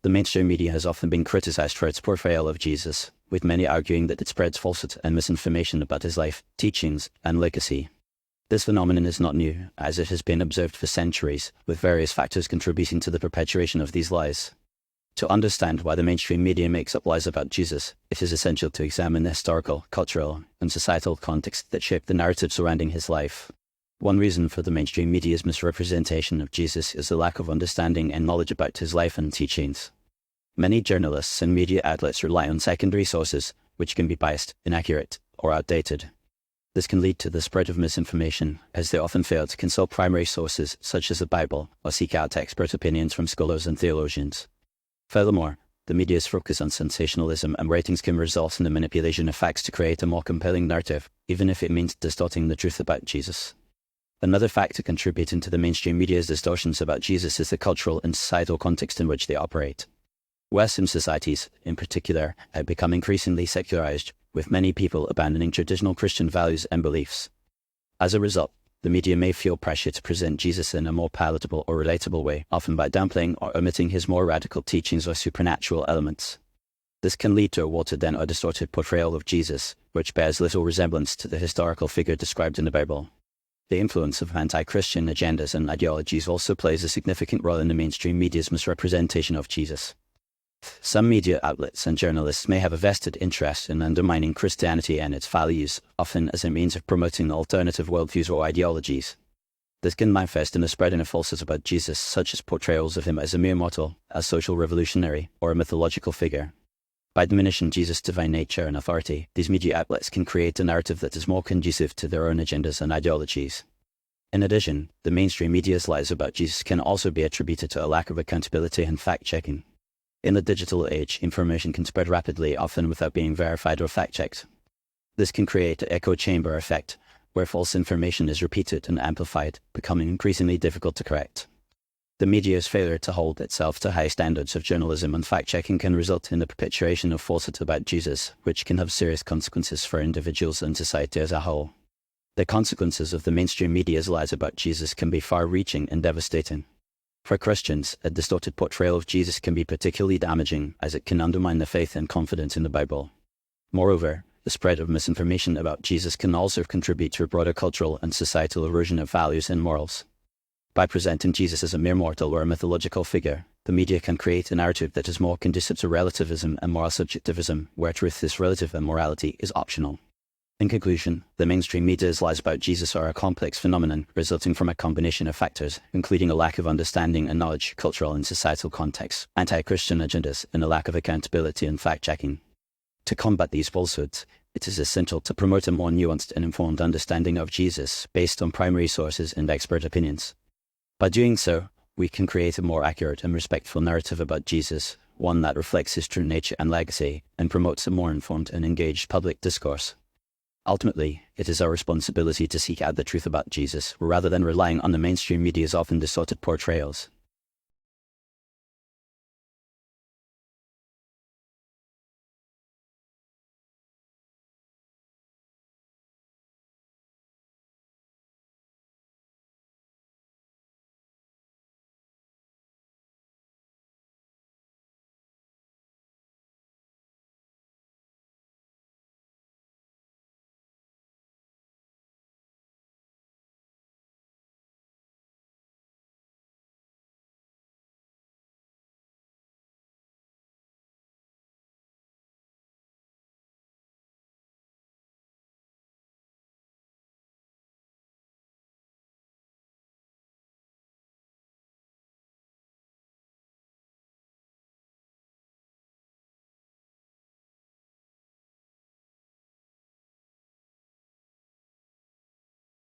The mainstream media has often been criticized for its portrayal of Jesus, with many arguing that it spreads falsehood and misinformation about his life, teachings, and legacy. This phenomenon is not new, as it has been observed for centuries, with various factors contributing to the perpetuation of these lies. To understand why the mainstream media makes up lies about Jesus, it is essential to examine the historical, cultural, and societal context that shaped the narrative surrounding his life. One reason for the mainstream media's misrepresentation of Jesus is the lack of understanding and knowledge about his life and teachings. Many journalists and media outlets rely on secondary sources, which can be biased, inaccurate, or outdated. This can lead to the spread of misinformation, as they often fail to consult primary sources such as the Bible, or seek out expert opinions from scholars and theologians. Furthermore, the media's focus on sensationalism and ratings can result in the manipulation of facts to create a more compelling narrative, even if it means distorting the truth about Jesus. Another factor contributing to the mainstream media's distortions about Jesus is the cultural and societal context in which they operate. Western societies, in particular, have become increasingly secularized, with many people abandoning traditional Christian values and beliefs. As a result, the media may feel pressure to present Jesus in a more palatable or relatable way, often by downplaying or omitting his more radical teachings or supernatural elements. This can lead to a watered-down or distorted portrayal of Jesus, which bears little resemblance to the historical figure described in the Bible. The influence of anti-Christian agendas and ideologies also plays a significant role in the mainstream media's misrepresentation of Jesus. Some media outlets and journalists may have a vested interest in undermining Christianity and its values, often as a means of promoting alternative worldviews or ideologies. This can manifest in the spreading of falsehoods about Jesus, such as portrayals of him as a mere mortal, a social revolutionary, or a mythological figure. By diminishing Jesus' divine nature and authority, these media outlets can create a narrative that is more conducive to their own agendas and ideologies. In addition, the mainstream media's lies about Jesus can also be attributed to a lack of accountability and fact-checking. In the digital age, information can spread rapidly, often without being verified or fact-checked. This can create an echo chamber effect, where false information is repeated and amplified, becoming increasingly difficult to correct. The media's failure to hold itself to high standards of journalism and fact-checking can result in the perpetuation of falsehood about Jesus, which can have serious consequences for individuals and society as a whole. The consequences of the mainstream media's lies about Jesus can be far-reaching and devastating. For Christians, a distorted portrayal of Jesus can be particularly damaging, as it can undermine the faith and confidence in the Bible. Moreover, the spread of misinformation about Jesus can also contribute to a broader cultural and societal erosion of values and morals. By presenting Jesus as a mere mortal or a mythological figure, the media can create a narrative that is more conducive to relativism and moral subjectivism, where truth is relative and morality is optional. In conclusion, the mainstream media's lies about Jesus are a complex phenomenon resulting from a combination of factors, including a lack of understanding and knowledge, cultural and societal contexts, anti-Christian agendas, and a lack of accountability and fact-checking. To combat these falsehoods, it is essential to promote a more nuanced and informed understanding of Jesus based on primary sources and expert opinions. By doing so, we can create a more accurate and respectful narrative about Jesus, one that reflects his true nature and legacy, and promotes a more informed and engaged public discourse. Ultimately, it is our responsibility to seek out the truth about Jesus, rather than relying on the mainstream media's often distorted portrayals.